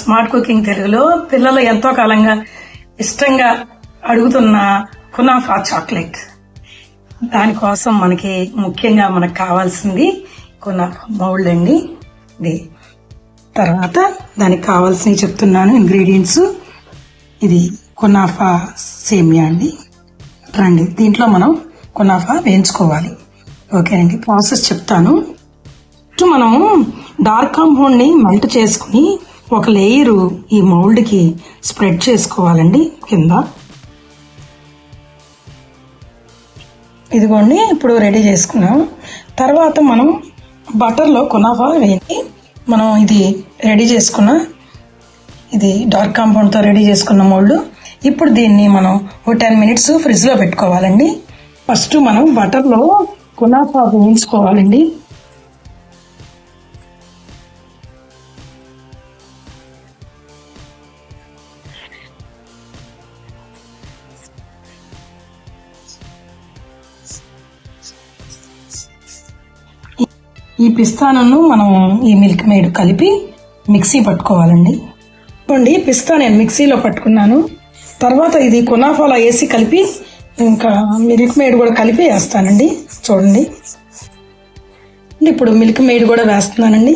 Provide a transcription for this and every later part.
Smart cooking తెలుగులో పిల్లలు ఎంతో కాలంగా ఇష్టంగా అడుగుతున్న కునాఫా చాక్లెట్. దానికోసం మనకి ముఖ్యంగా మనకు కావాల్సింది కునాఫా మౌల్డ్ అండి. ఇది తర్వాత దానికి కావాల్సినవి చెప్తున్నాను ఇంగ్రీడియంట్స్. ఇది కునాఫా సేమియా అండి. రండి, దీంట్లో మనం కునాఫా వేయించుకోవాలి. ఓకేనండి, ప్రాసెస్ చెప్తాను. మనము డార్క్ కాంపౌండ్ ని మెల్ట్ చేసుకుని ఒక లేయరు ఈ మౌల్డ్ కి స్ప్రెడ్ చేసుకోవాలండి కింద. ఇదిగోండి, ఇప్పుడు రెడీ చేసుకున్నాం. తర్వాత మనం బటర్లో కునాఫా వేసి మనం ఇది రెడీ చేసుకున్న ఇది డార్క్ కాంపౌండ్తో రెడీ చేసుకున్న మౌల్డ్. ఇప్పుడు దీన్ని మనం ఒక 10 minutes ఫ్రిడ్జ్లో పెట్టుకోవాలండి. ఫస్ట్ మనం బటర్లో కునాఫా వేయించుకోవాలండి. ఈ పిస్తాను మనం ఈ మిల్క్ మేడ్ కలిపి మిక్సీ పట్టుకోవాలండి. చూడండి, పిస్తా నేను మిక్సీలో పట్టుకున్నాను. తర్వాత ఇది కునాఫాలో వేసి కలిపి ఇంకా మిల్క్ మేడ్ కూడా కలిపి వేస్తానండి. చూడండి, ఇప్పుడు మిల్క్ మేడ్ కూడా వేస్తున్నానండి.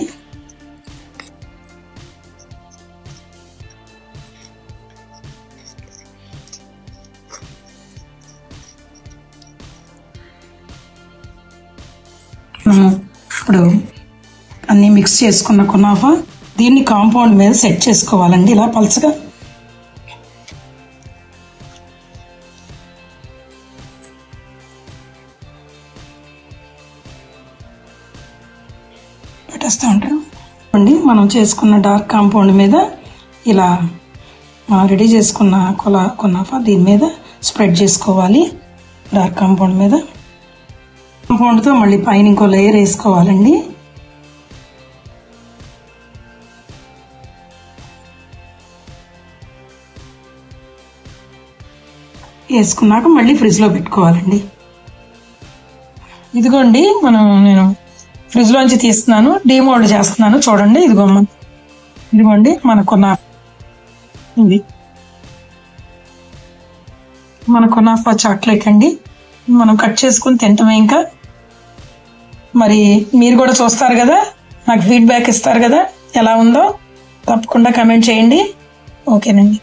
ఇప్పుడు అన్ని మిక్స్ చేసుకున్న కునాఫా దీన్ని కాంపౌండ్ మీద సెట్ చేసుకోవాలండి. ఇలా పల్చగా పెట్టేస్తూ ఉంటాం అండి. మనం చేసుకున్న డార్క్ కాంపౌండ్ మీద ఇలా మనం రెడీ చేసుకున్న కునాఫా దీని మీద స్ప్రెడ్ చేసుకోవాలి. డార్క్ కాంపౌండ్ మీద కాంపౌండ్తో మళ్ళీ పైన ఇంకో లేయర్ వేసుకోవాలండి. వేసుకున్నాక మళ్ళీ ఫ్రిడ్జ్లో పెట్టుకోవాలండి. ఇదిగోండి, నేను ఫ్రిడ్జ్లోంచి తీస్తున్నాను, డీమోల్డ్ చేస్తున్నాను. చూడండి, ఇదిగోండి మన కునాఫా చాక్లెట్ అండి. మనం కట్ చేసుకుని తింటామే. ఇంకా మరి మీరు కూడా చూస్తారు కదా, నాకు ఫీడ్బ్యాక్ ఇస్తారు కదా ఎలా ఉందో. తప్పకుండా కమెంట్ చేయండి. ఓకేనండి.